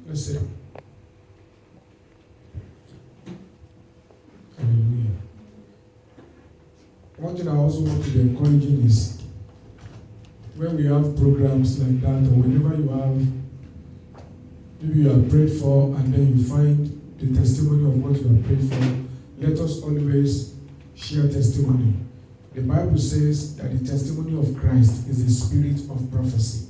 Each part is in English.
Let's say, hallelujah. One thing I also want to be encouraging is when we have programs like that, or whenever you have, maybe you are prayed for and then you find the testimony of what you are prayed for, let us always share testimony. The Bible says that the testimony of Christ is the spirit of prophecy.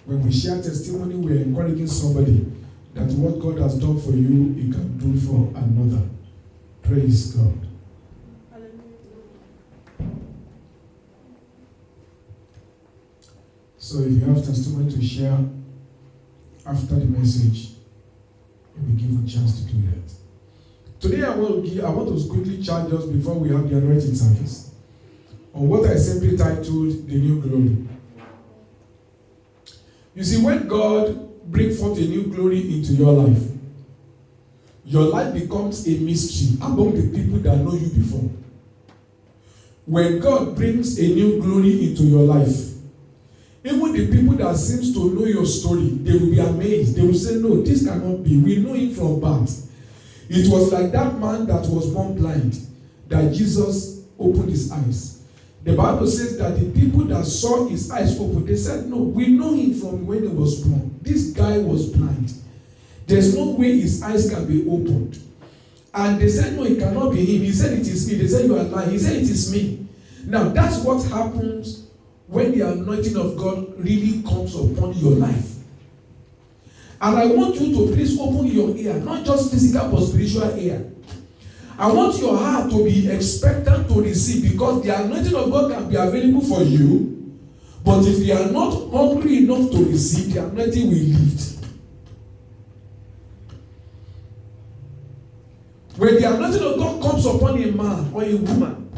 When we share testimony, we are encouraging somebody that what God has done for you, He can do for another. Praise God. So if you have testimony to share after the message, you'll be given a chance to do that. Today I want to quickly charge us before we have the anointing service on what I simply titled The New Glory. You see, when God brings forth a new glory into your life becomes a mystery among the people that know you before. When God brings a new glory into your life, even the people that seems to know your story, they will be amazed. They will say, no, this cannot be. We know him from birth. It was like that man that was born blind that Jesus opened his eyes. The Bible says that the people that saw his eyes open, they said, no, we know him from when he was born. This guy was blind. There's no way his eyes can be opened. And they said, no, it cannot be him. He said, it is me. They said, you are lying. He said, it is me. Now, that's what happens when the anointing of God really comes upon your life. And I want you to please open your ear, not just physical but spiritual ear. I want your heart to be expectant to receive, because the anointing of God can be available for you, but if you are not hungry enough to receive, the anointing will lift. When the anointing of God comes upon a man or a woman,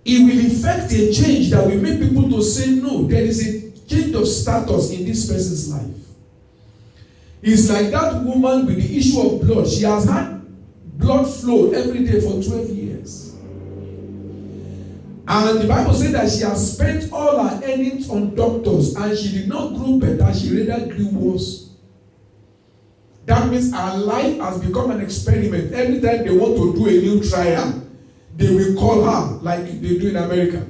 it will effect a change that will make people to say, no, there is a change of status in this person's life. It's like that woman with the issue of blood. She has had blood flow every day for 12 years. And the Bible says that she has spent all her earnings on doctors and she did not grow better, she rather grew worse. That means her life has become an experiment. Every time they want to do a new trial, they will call her like they do in America.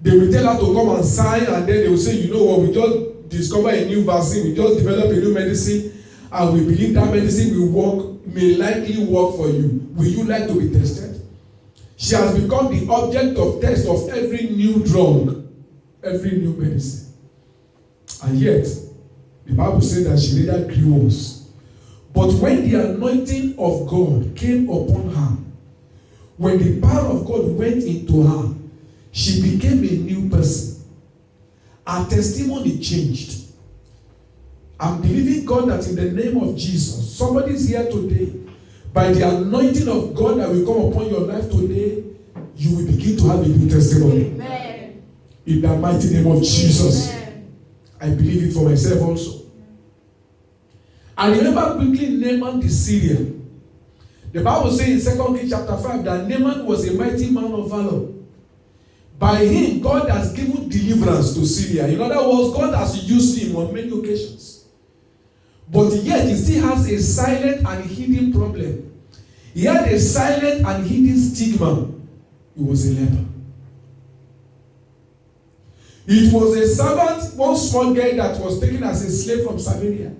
They will tell her to come and sign, and then they will say, you know what, we just discover a new vaccine, we just develop a new medicine, and we believe that medicine will work, may likely work for you. Will you like to be tested? She has become the object of test of every new drug, every new medicine. And yet, the Bible says that she later grew worse. But when the anointing of God came upon her, when the power of God went into her, she became a new person. Her testimony changed. I'm believing God that in the name of Jesus, somebody is here today. By the anointing of God that will come upon your life today, you will begin to have a new testimony. Amen. In the mighty name of Jesus. Amen. I believe it for myself also. I remember quickly Naaman the Syrian. The Bible says in 2 Kings chapter 5 that Naaman was a mighty man of valor. By him, God has given deliverance to Syria. In other words, God has used him on many occasions. But yet, he still has a silent and hidden problem. He had a silent and hidden stigma. He was a leper. It was a servant, one small girl that was taken as a slave from Samaria,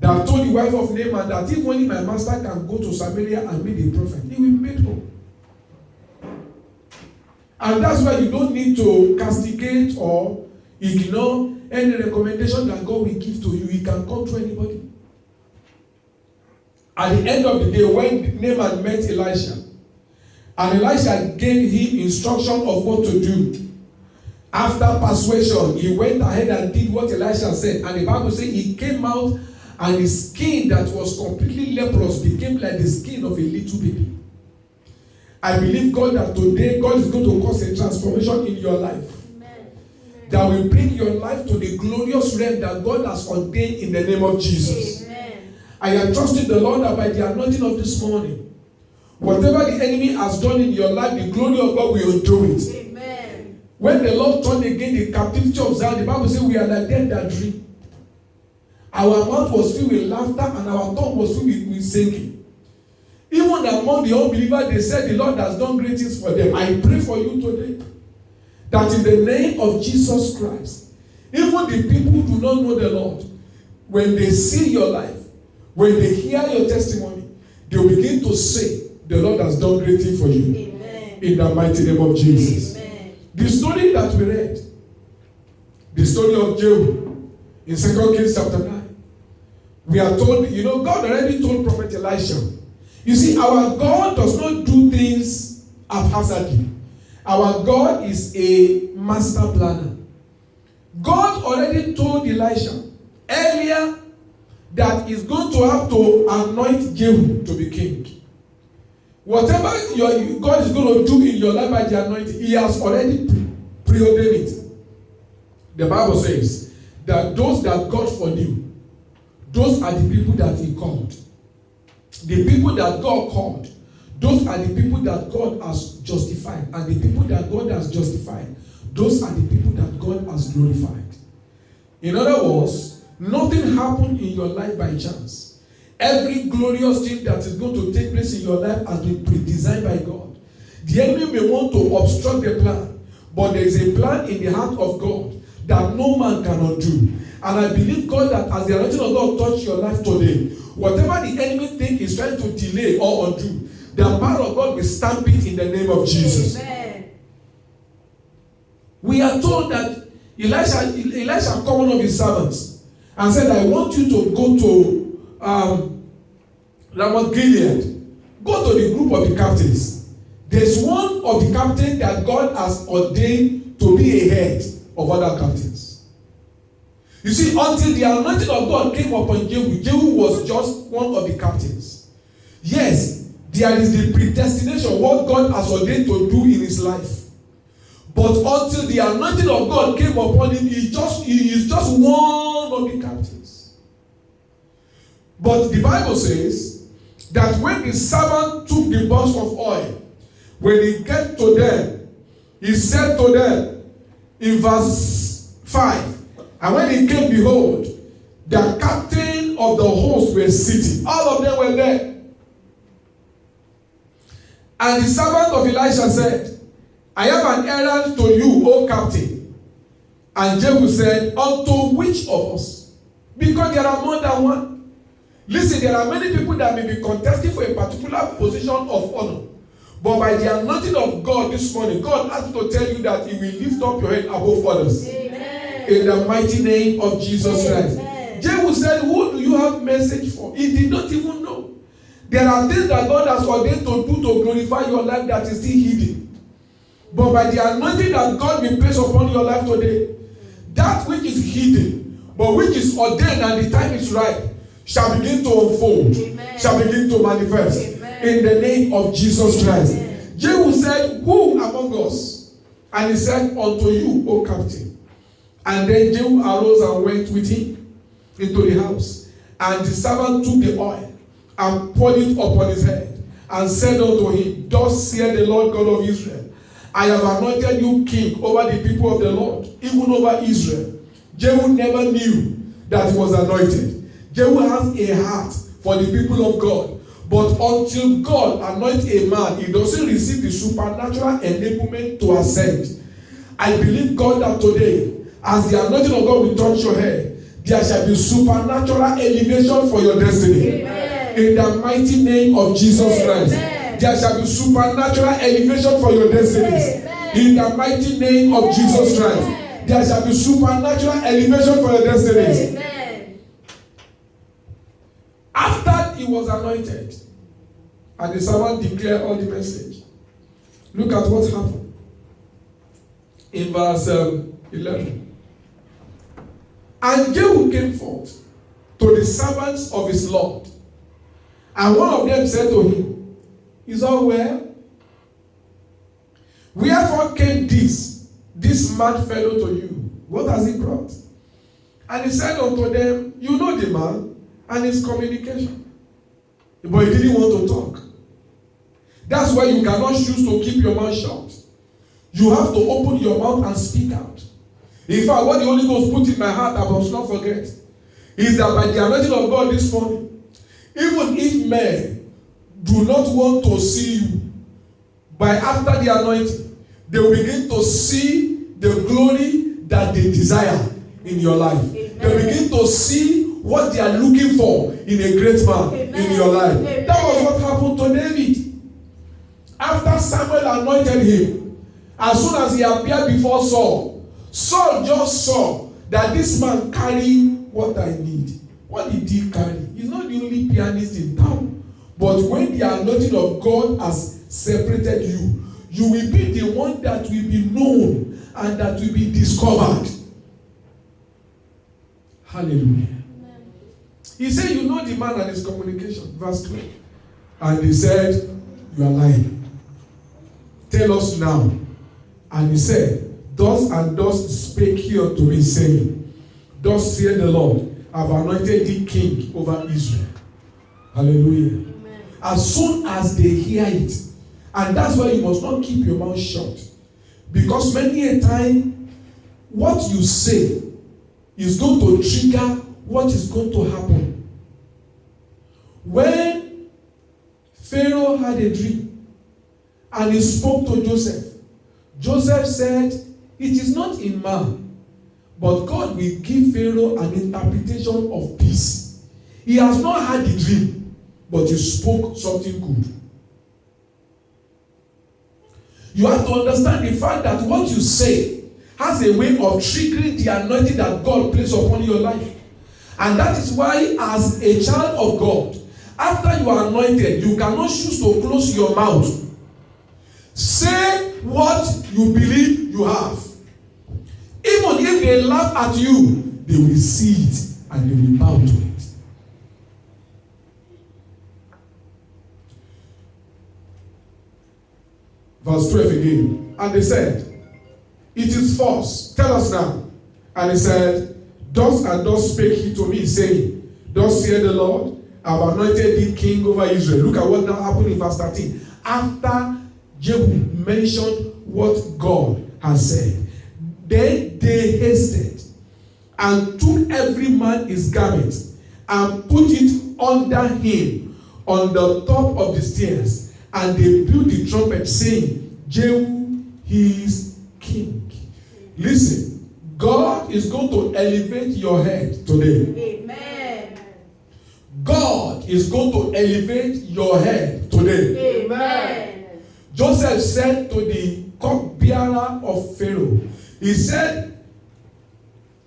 that told the wife of Naaman that if only my master can go to Samaria and meet the prophet, he will be made whole. And that's why you don't need to castigate or ignore any recommendation that God will give to you. He can come to anybody. At the end of the day, when Naaman met Elisha, and Elisha gave him instruction of what to do, after persuasion, he went ahead and did what Elisha said. And the Bible says he came out and his skin that was completely leprous became like the skin of a little baby. I believe God that today God is going to cause a transformation in your life. Amen. That will bring your life to the glorious realm that God has ordained in the name of Jesus. Amen. I am trusting the Lord that by the anointing of this morning, whatever the enemy has done in your life, the glory of God will undo it. Amen. When the Lord turned again the captivity of Zion, the Bible says we are like them that dream. Our mouth was filled with laughter and our tongue was filled with singing. Even among the unbelievers, they said the Lord has done great things for them. I pray for you today that in the name of Jesus Christ, even the people who do not know the Lord, when they see your life, when they hear your testimony, they will begin to say, the Lord has done great things for you. Amen. In the mighty name of Jesus. Amen. The story that we read, the story of Jehu in 2 Kings chapter 9, we are told, God already told Prophet Elisha. You see, our God does not do things haphazardly. Our God is a master planner. God already told Elisha earlier that he's going to have to anoint Jehu to be king. Whatever God is going to do in your life by the anointing, he has already preordained it. The Bible says that those that God foreknew, those are the people that he called. The people that God called, those are the people that God has justified. And the people that God has justified, those are the people that God has glorified. In other words, nothing happened in your life by chance. Every glorious thing that is going to take place in your life has been pre-designed by God. The enemy may want to obstruct the plan, but there is a plan in the heart of God that no man cannot do. And I believe, God, that as the anointing of God touch your life today, whatever the enemy think is trying to delay or undo, the power of God will stamp it in the name of Jesus. Amen. We are told that Elisha called one of his servants and said, I want you to go to Ramoth Gilead. Go to the group of the captains. There's one of the captains that God has ordained to be a head of other captains. You see, until the anointing of God came upon Jehu, Jehu was just one of the captains. Yes, there is the predestination, what God has ordained to do in his life. But until the anointing of God came upon him, he is just one of the captains. But the Bible says that when the servant took the box of oil, when he get to them, he said to them in verse 5, and when he came, behold, the captain of the host were sitting. All of them were there. And the servant of Elisha said, I have an errand to you, O captain. And Jehu said, unto which of us? Because there are more than one. Listen, there are many people that may be contesting for a particular position of honor. But by the anointing of God this morning, God asked me to tell you that he will lift up your head above others. Amen. In the mighty name of Jesus Christ. Jehu said, who do you have message for? He did not even know. There are things that God has ordained to do to glorify your life that is still hidden. But by the anointing that God will place upon your life today, that which is hidden, but which is ordained and the time is right, shall begin to unfold, Amen. Shall begin to manifest. Amen. In the name of Jesus Christ. Amen. Jehu said, who among us? And he said, unto you, O captain. And then Jehu arose and went with him into the house. And the servant took the oil and poured it upon his head and said unto him, thus saith the Lord God of Israel, I have anointed you king over the people of the Lord, even over Israel. Jehu never knew that he was anointed. Jehu has a heart for the people of God. But until God anoints a man, he doesn't receive the supernatural enablement to ascend. I believe, God, that today, as the anointing of God will touch your head, there shall be supernatural elevation for your destiny. Amen. In the mighty name of Jesus Christ. Amen. There shall be supernatural elevation for your destinies. Amen. In the mighty name of Jesus Christ. Amen. There shall be supernatural elevation for your destinies. Amen. After he was anointed, and the servant declared all the message, look at what happened. In verse 11. And Jehu came forth to the servants of his Lord. And one of them said to him, is all well? Wherefore came this mad fellow to you? What has he brought? And he said unto them, you know the man and his communication. But he didn't want to talk. That's why you cannot choose to keep your mouth shut. You have to open your mouth and speak out. In fact, what the Holy Ghost put in my heart, I must not forget. is that by the anointing of God this morning, even if men do not want to see you, by after the anointing, they will begin to see the glory that they desire in your life. Amen. They begin to see what they are looking for in a great man. Amen. In your life. Amen. That was what happened to David. After Samuel anointed him, as soon as he appeared before Saul, Saul just saw that this man carried what I need. What did he carry? He's not the only pianist in town. But when the anointing of God has separated you, you will be the one that will be known and that will be discovered. Hallelujah. Amen. He said, you know the man and his communication. Verse 12. And he said, you are lying. Tell us now. And he said, thus and thus spake he unto me, saying, thus saith the Lord, I have anointed thee king over Israel. Hallelujah. Amen. As soon as they hear it, and that's why you must not keep your mouth shut. Because many a time, what you say is going to trigger what is going to happen. When Pharaoh had a dream and he spoke to Joseph, Joseph said, it is not in man, but God will give Pharaoh an interpretation of peace. He has not had the dream, but he spoke something good. You have to understand the fact that what you say has a way of triggering the anointing that God placed upon your life. And that is why, as a child of God, after you are anointed, you cannot choose to close your mouth. Say what you believe you have. Even if they laugh at you, they will see it and they will bow to it. Verse 12 again. And they said, it is false. Tell us now. And he said, thus and thus spake he to me, saying, thus saith the Lord, I have anointed thee king over Israel. Look at what now happened in verse 13. After Jehu mentioned what God has said, then they hasted and took every man his garment and put it under him on the top of the stairs. And they blew the trumpet, saying, Jehu is king. Listen, God is going to elevate your head today. Amen. God is going to elevate your head today. Amen. Joseph said to the cupbearer of Pharaoh, he said,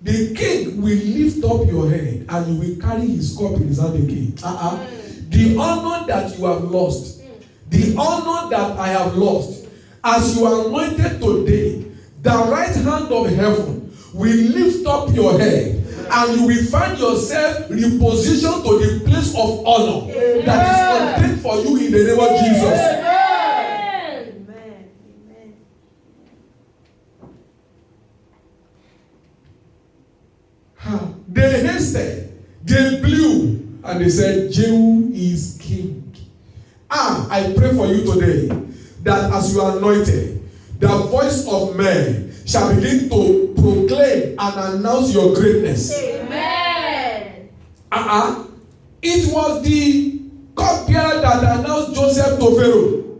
the king will lift up your head and you will carry his cup in his hand again. The honor that you have lost, the honor that I have lost, as you are anointed today, the right hand of heaven will lift up your head and you will find yourself repositioned to the place of honor that is ordained for you in the name of Jesus. Amen. Amen. They hasted, they blew, and they said, Jehu is king. I pray for you today that as you are anointed, the voice of men shall begin to proclaim and announce your greatness. Amen. It was the cupbearer that announced Joseph to Pharaoh.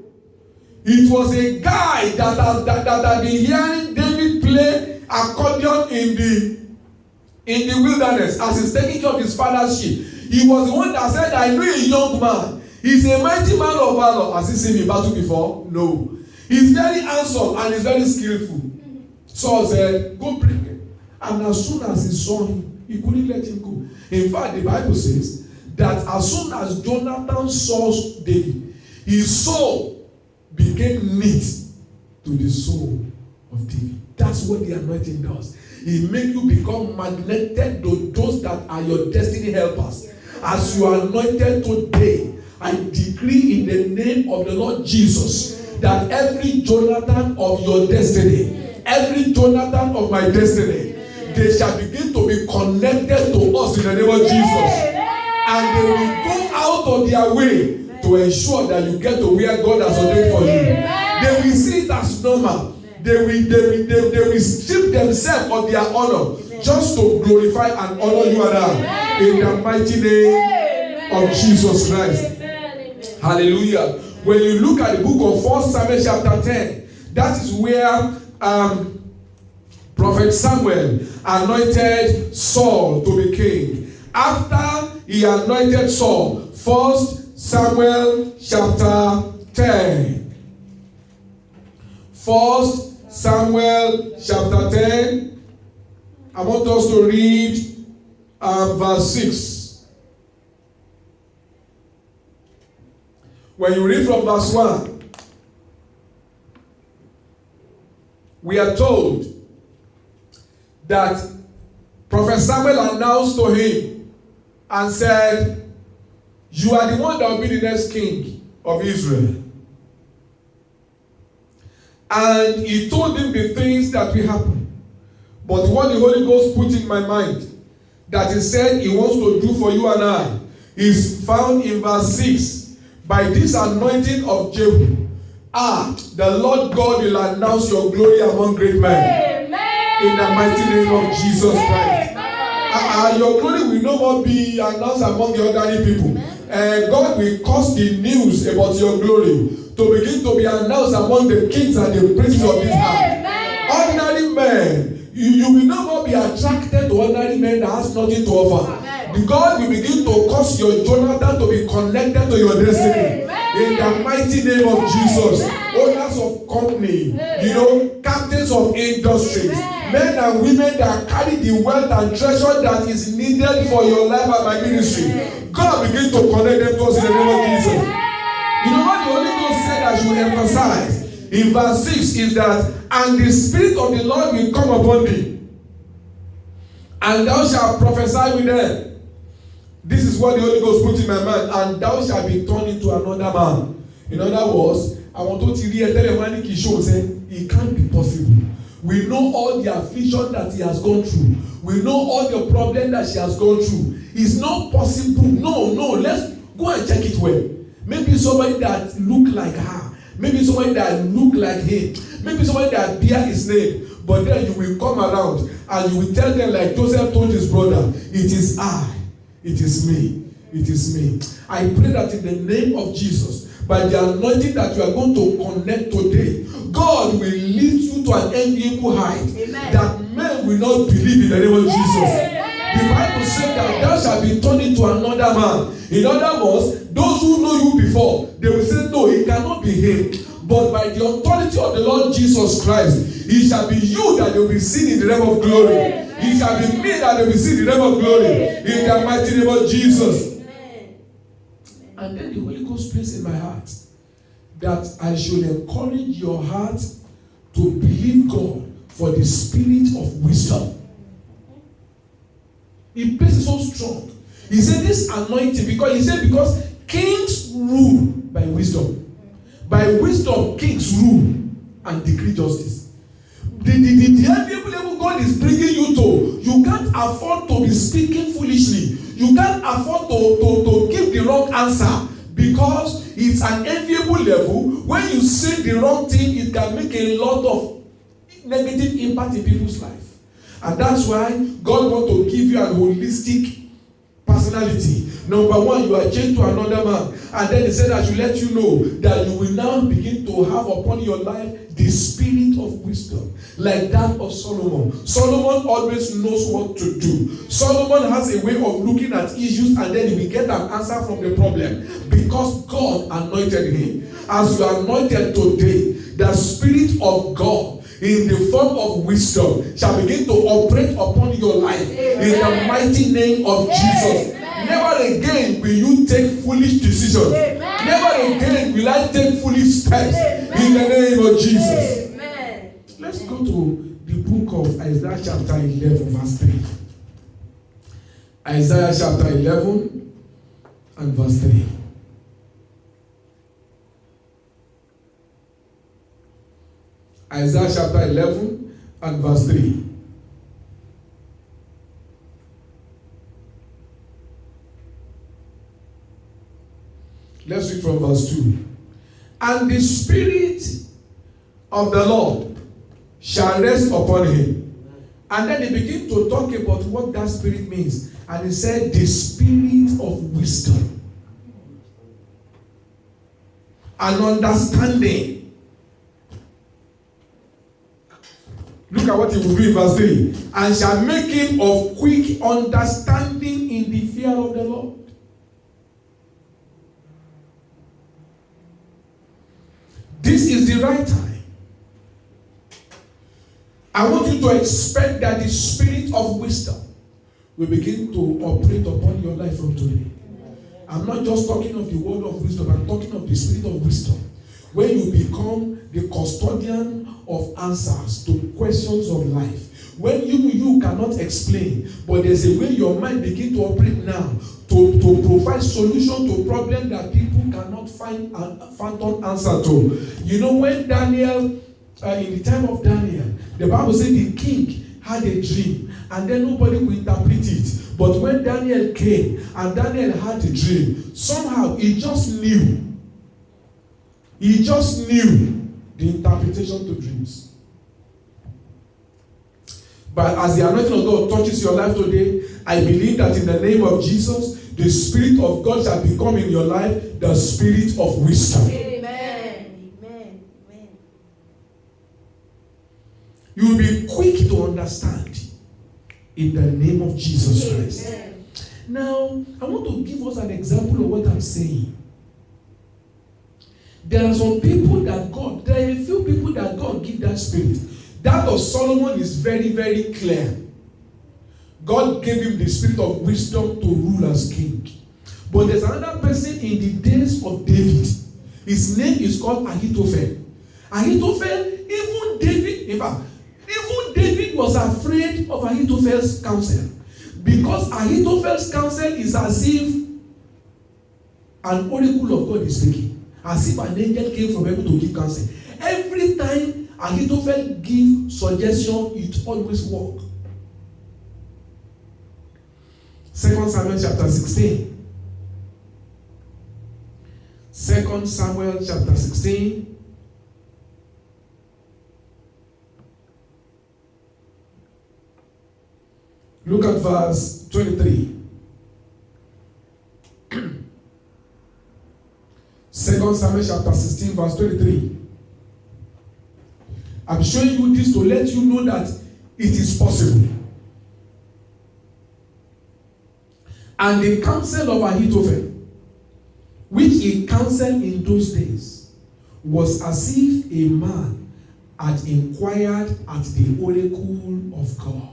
It was a guy that had been hearing David play accordion in the wilderness as he's taking care of his father's sheep. He was the one that said, I know a young man. He's a mighty man of valor. Has he seen in battle before? No. He's very handsome and he's very skillful. Saul said, go bring him. And as soon as he saw him, he couldn't let him go. In fact, the Bible says that as soon as Jonathan saw David, his soul became knit to the soul of David. That's what the anointing does. It makes you become magneted to those that are your destiny helpers. As you are anointed today, I decree in the name of the Lord Jesus that every Jonathan of your destiny, every Jonathan of my destiny, they shall begin to be connected to us in the name of Jesus. And they will go out of their way to ensure that you get to where God has ordained for you. They will see it as normal. They will strip themselves of their honor just to glorify and honor you and I. In the mighty name of Jesus Christ. Hallelujah. When you look at the book of 1 Samuel chapter 10, that is where Prophet Samuel anointed Saul to be king. After he anointed Saul, 1 Samuel chapter 10. 1 Samuel chapter 10. I want us to read verse 6. When you read from verse 1, we are told that Prophet Samuel announced to him and said, "You are the one that will be the next king of Israel." And he told him the things that will happen. But what the Holy Ghost put in my mind, that he said he wants to do for you and I, is found in verse 6. By this anointing of Jehu, the Lord God will announce your glory among great men. In the mighty name of Jesus Christ. Your glory will no more be announced among the ordinary people. God will cause the news about your glory to begin to be announced among the kings and the princes of this earth. Ordinary men, you will no more be attracted to ordinary men that has nothing to offer. God will begin to cause your Jonathan to be connected to your destiny. In the mighty name of Jesus. Owners of company, captains of industries, men and women that carry the wealth and treasure that is needed for your life and my ministry. God begin to connect them to us in the name of Jesus. You know what the Holy Ghost said I should emphasize in verse 6 is that, and the Spirit of the Lord will come upon thee, and thou shalt prophesy with them. This is what the Holy Ghost put in my mind, and thou shalt be turned into another man. In other words, I want to tell a man it can't be possible. We know all the affliction that he has gone through. We know all the problem that she has gone through. It's not possible. No, let's go and check it well. Maybe somebody that look like her. Maybe somebody that look like him. Maybe somebody that bear his name. But then you will come around and you will tell them like Joseph told his brother, it is I. It is me. It is me. I pray that in the name of Jesus, by the anointing that you are going to connect today, God will lift you to an enviable height. Amen. That men will not believe in the name of Jesus. The Bible says that thou shalt be turned into another man. In other words, those who know you before, they will say, no, it cannot be him. But by the authority of the Lord Jesus Christ, it shall be you that they will be seen in the realm of glory. It shall be me that they will see in the realm of glory. In the mighty name of Jesus. And then the Holy Ghost placed in my heart that I should encourage your heart to believe God for the spirit of wisdom. He placed it so strong. He said this anointing because kings rule by wisdom. By wisdom, kings rule and decree justice. The enviable level God is bringing you to, you can't afford to be speaking foolishly. You can't afford to give the wrong answer, because it's an enviable level. When you say the wrong thing, it can make a lot of negative impact in people's life. And that's why God wants to give you a holistic personality. Number one, you are changed to another man. And then he said I should let you know that you will now begin to have upon your life the spirit of wisdom, like that of Solomon. Solomon always knows what to do. Solomon has a way of looking at issues and then he will get an answer from the problem, because God anointed him. As you are anointed today, the spirit of God in the form of wisdom shall begin to operate upon your life. Amen. In the mighty name of Jesus. Amen. Never again will you take foolish decisions. Amen. Never again will I take foolish steps. Amen. In the name of Jesus. Amen. Let's go to the book of Isaiah chapter 11 verse 3. Isaiah chapter 11 and verse 3. Isaiah chapter 11 and verse 3. Let's read from verse 2. And the Spirit of the Lord shall rest upon him, And then they begin to talk about what that spirit means. And he said, the spirit of wisdom and understanding. Look at what he will do in verse 3. And shall make him of quick understanding in the fear of the Lord. This is the right time. I want you to expect that the spirit of wisdom will begin to operate upon your life from today. I'm not just talking of the word of wisdom, I'm talking of the spirit of wisdom. When you become the custodian of answers to questions of life. When you cannot explain, but there's a way your mind begin to operate now to provide solution to problems that people cannot find an answer to. You know, when Daniel, in the time of Daniel, the Bible said the king had a dream and then nobody could interpret it. But when Daniel came and Daniel had a dream, somehow he just knew. He just knew the interpretation to dreams. But as the anointing of God touches your life today, I believe that in the name of Jesus, the Spirit of God shall become in your life the Spirit of wisdom. Amen. Amen. Amen. You will be quick to understand in the name of Jesus Christ. Amen. Now, I want to give us an example of what I'm saying. There are some people that God, there are a few people that God give that spirit. That of Solomon is very, very clear. God gave him the spirit of wisdom to rule as king. But there's another person in the days of David. His name is called Ahithophel. Ahithophel, even David, in fact, even David was afraid of Ahithophel's counsel. Because Ahithophel's counsel is as if an oracle of God is speaking. As if an angel came from heaven to give counsel. Every time Ahithophel gives suggestion, it always works. 2 Samuel chapter 16. 2 Samuel chapter 16. Look at verse 23. 2 Samuel chapter 16 verse 23. I'm showing you this to let you know that it is possible. And the counsel of Ahithophel, which he counseled in those days, was as if a man had inquired at the oracle of God.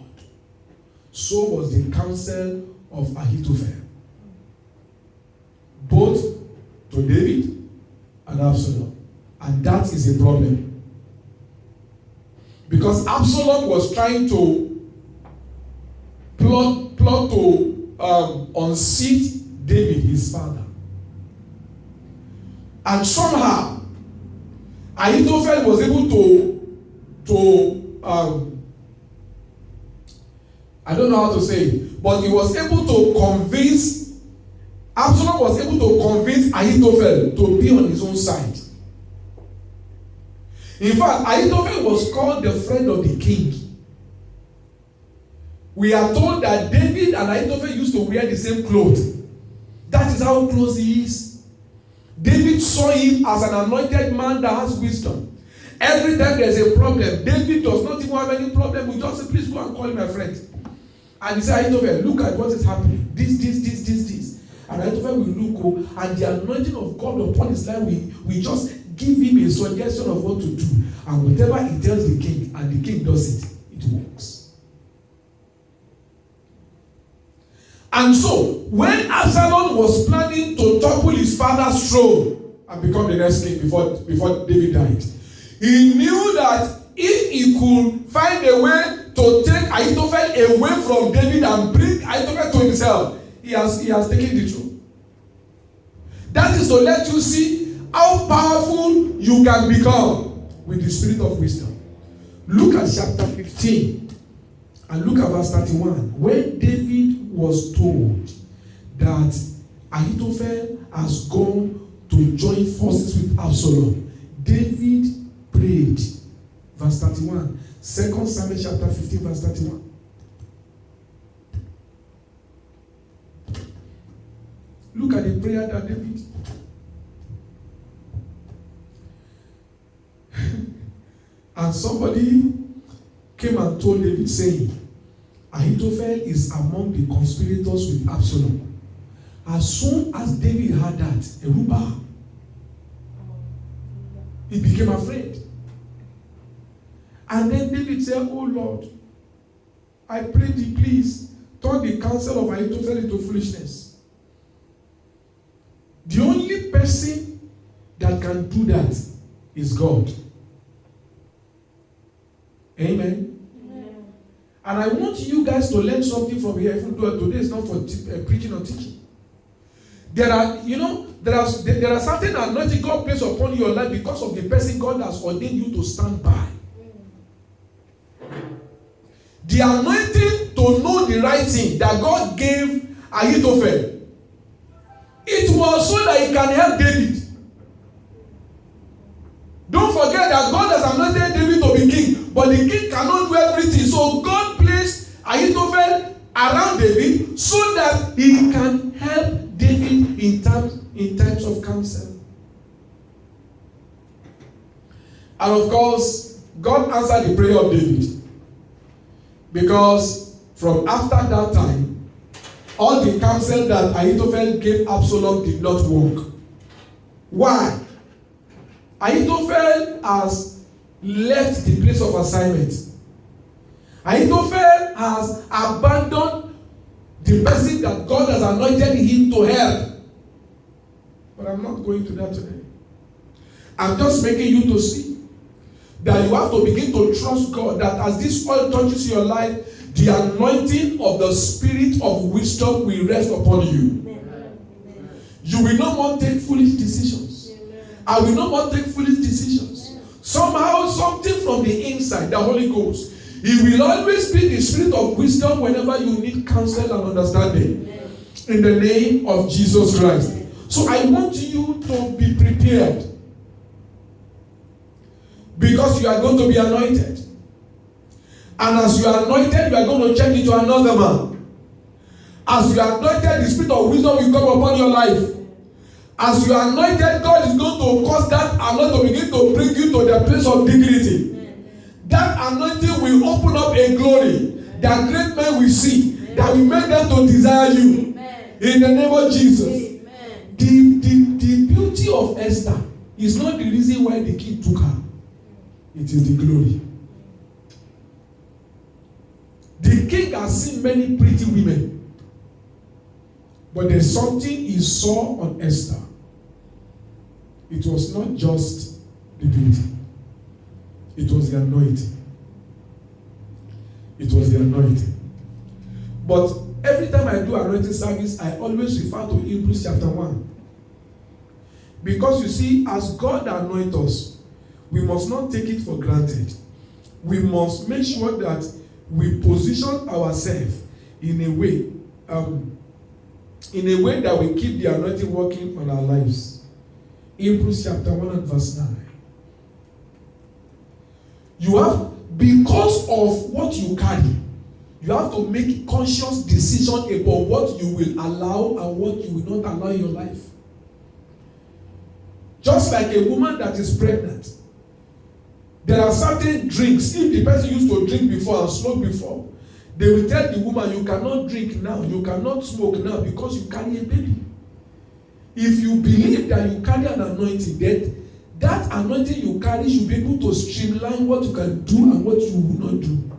So was the counsel of Ahithophel, both to David and Absalom. And that is a problem. Because Absalom was trying to plot to unseat David, his father. And somehow, Ahithophel was able to I don't know how to say it, but he was able to convince, Absalom was able to convince Ahithophel to be on his own side. In fact, Ahithophel was called the friend of the king. We are told that David and Ahithophel used to wear the same clothes. That is how close he is. David saw him as an anointed man that has wisdom. Every time there's a problem, David does not even have any problem. We just say, please go and call my friend. And he said, Ahithophel, look at what is happening. This. And Ahithophel will look, and the anointing of God upon his life, we just give him a suggestion of what to do. And whatever he tells the king, and the king does it, it works. And so, when Absalom was planning to topple his father's throne and become the next king before David died, he knew that if he could find a way to take Ahithophel away from David and bring Ahithophel to himself, he has taken the throne. That is to let you see how powerful you can become with the spirit of wisdom. Look at chapter 15 and look at verse 31. When David was told that Ahithophel has gone to join forces with Absalom, David prayed. Verse 31. 2 Samuel chapter 15 verse 31. Look at the prayer that David. And somebody came and told David, saying, Ahithophel is among the conspirators with Absalom. As soon as David heard that, Eruba, he became afraid. And then David said, oh Lord, I pray thee, please, turn the counsel of Ahithophel into foolishness. The only person that can do that is God. Amen. Amen. And I want you guys to learn something from here, even though today is not for preaching or teaching. There are certain anointing God placed upon your life because of the person God has ordained you to stand by. The anointing to know the right thing that God gave Ahithophel, it was so that he can help David. Don't forget that God has anointed David to be king, but the king cannot do everything. So God placed Ahithophel around David so that he can help David in times of counsel. And of course, God answered the prayer of David. Because from after that time, all the counsel that Ahithophel gave Absalom did not work. Why? Ahithophel has left the place of assignment. Ahithophel has abandoned the person that God has anointed him to help. But I'm not going to that today. I'm just making you to see that you have to begin to trust God, that as this oil touches your life, the anointing of the spirit of wisdom will rest upon you. Amen. You will no more take foolish decisions. Amen. I will no more take foolish decisions. Amen. Somehow, something from the inside, the Holy Ghost, He will always be the spirit of wisdom whenever you need counsel and understanding. Amen. In the name of Jesus Christ. Amen. So I want you to be prepared. Because you are going to be anointed. And as you are anointed, you are going to change into another man. As you are anointed, the spirit of wisdom will come upon your life. As you are anointed, God is going to cause that anointing to begin to bring you to the place of dignity. That anointing will open up a glory that great men will see, that will make them to desire you. In the name of Jesus. The beauty of Esther is not the reason why the king took her. It is the glory. The king has seen many pretty women, but there's something he saw on Esther. It was not just the beauty. It was the anointing. It was the anointing. But every time I do anointing service, I always refer to Hebrews chapter 1. Because you see, as God anoints us, we must not take it for granted. We must make sure that we position ourselves in a way that we keep the anointing working on our lives. Hebrews chapter 1 and verse 9. You have, because of what you carry, you have to make conscious decision about what you will allow and what you will not allow in your life. Just like a woman that is pregnant, there are certain drinks. If the person used to drink before and smoke before, they will tell the woman, you cannot drink now, you cannot smoke now because you carry a baby. If you believe that you carry an anointing, then that anointing you carry should be able to streamline what you can do and what you will not do.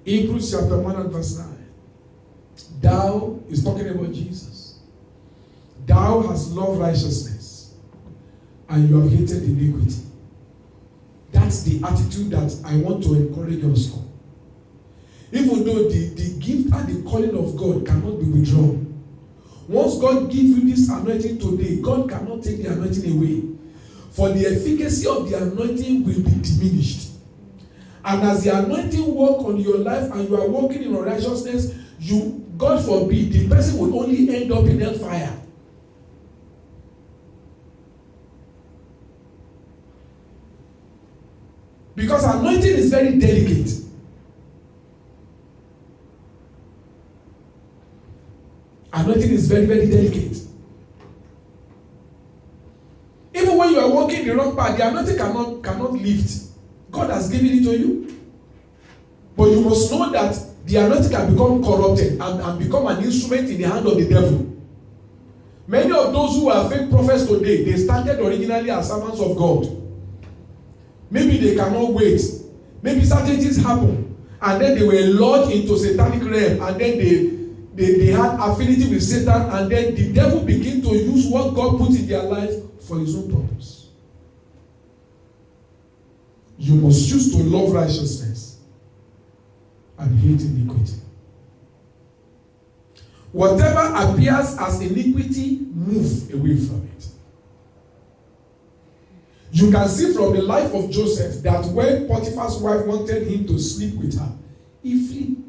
Hebrews chapter 1 and verse 9. Thou is talking about Jesus. Thou hast loved righteousness, and you have hated iniquity. That's the attitude that I want to encourage us on. Even though the gift and the calling of God cannot be withdrawn. Once God gives you this anointing today, God cannot take the anointing away. For the efficacy of the anointing will be diminished. And as the anointing works on your life and you are walking in righteousness, God forbid, the person will only end up in hellfire. Because anointing is very delicate. Anointing is very, very delicate. Even when you are walking the wrong path, the anointing cannot lift. God has given it to you. But you must know that the anointing can become corrupted and become an instrument in the hand of the devil. Many of those who are fake prophets today, they started originally as servants of God. Maybe they cannot wait. Maybe certain things happen. And then they were lured into satanic realm. And then they had affinity with Satan. And then the devil began to use what God put in their life for his own purpose. You must choose to love righteousness and hate iniquity. Whatever appears as iniquity, move away from it. You can see from the life of Joseph that when Potiphar's wife wanted him to sleep with her, he fled.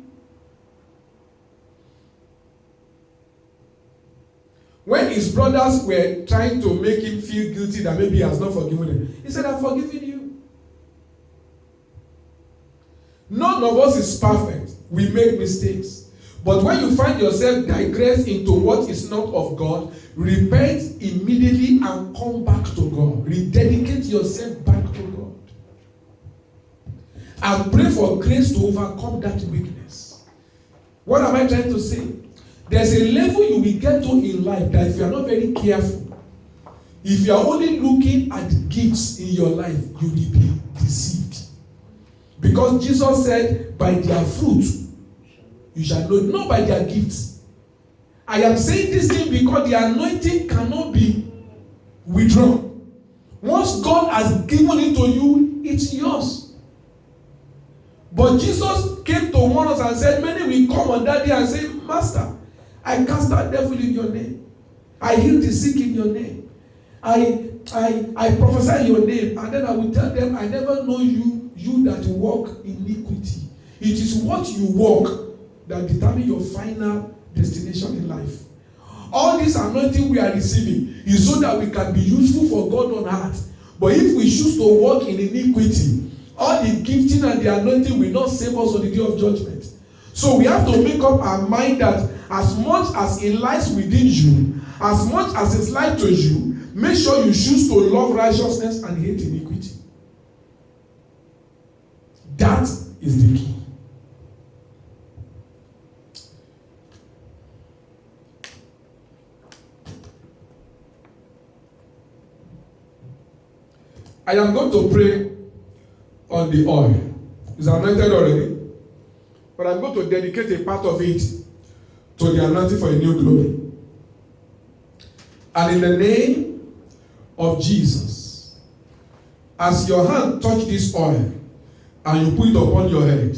When his brothers were trying to make him feel guilty that maybe he has not forgiven them, he said, I've forgiven you. None of us is perfect. We make mistakes. But when you find yourself digress into what is not of God, repent immediately and come back to God. Rededicate yourself back to God. And pray for grace to overcome that weakness. What am I trying to say? There's a level you will get to in life that if you are not very careful, if you are only looking at gifts in your life, you will be deceived. Because Jesus said, by their fruit, you shall know, not by their gifts. I am saying this thing because the anointing cannot be withdrawn. Once God has given it to you, it's yours. But Jesus came to warn us and said, many will come on that day and say, Master, I cast out devil in your name. I heal the sick in your name. I prophesy in your name. And then I will tell them, I never know you that walk in iniquity. It is what you walk that determine your final destination in life. All this anointing we are receiving is so that we can be useful for God on earth. But if we choose to walk in iniquity, all the gifting and the anointing will not save us on the day of judgment. So we have to make up our mind that as much as it lies within you, as much as it's lied to you, make sure you choose to love righteousness and hate iniquity. That is the key. I am going to pray on the oil. It's anointed already. But I'm going to dedicate a part of it to the anointing for a new glory. And in the name of Jesus, as your hand touch this oil and you put it upon your head,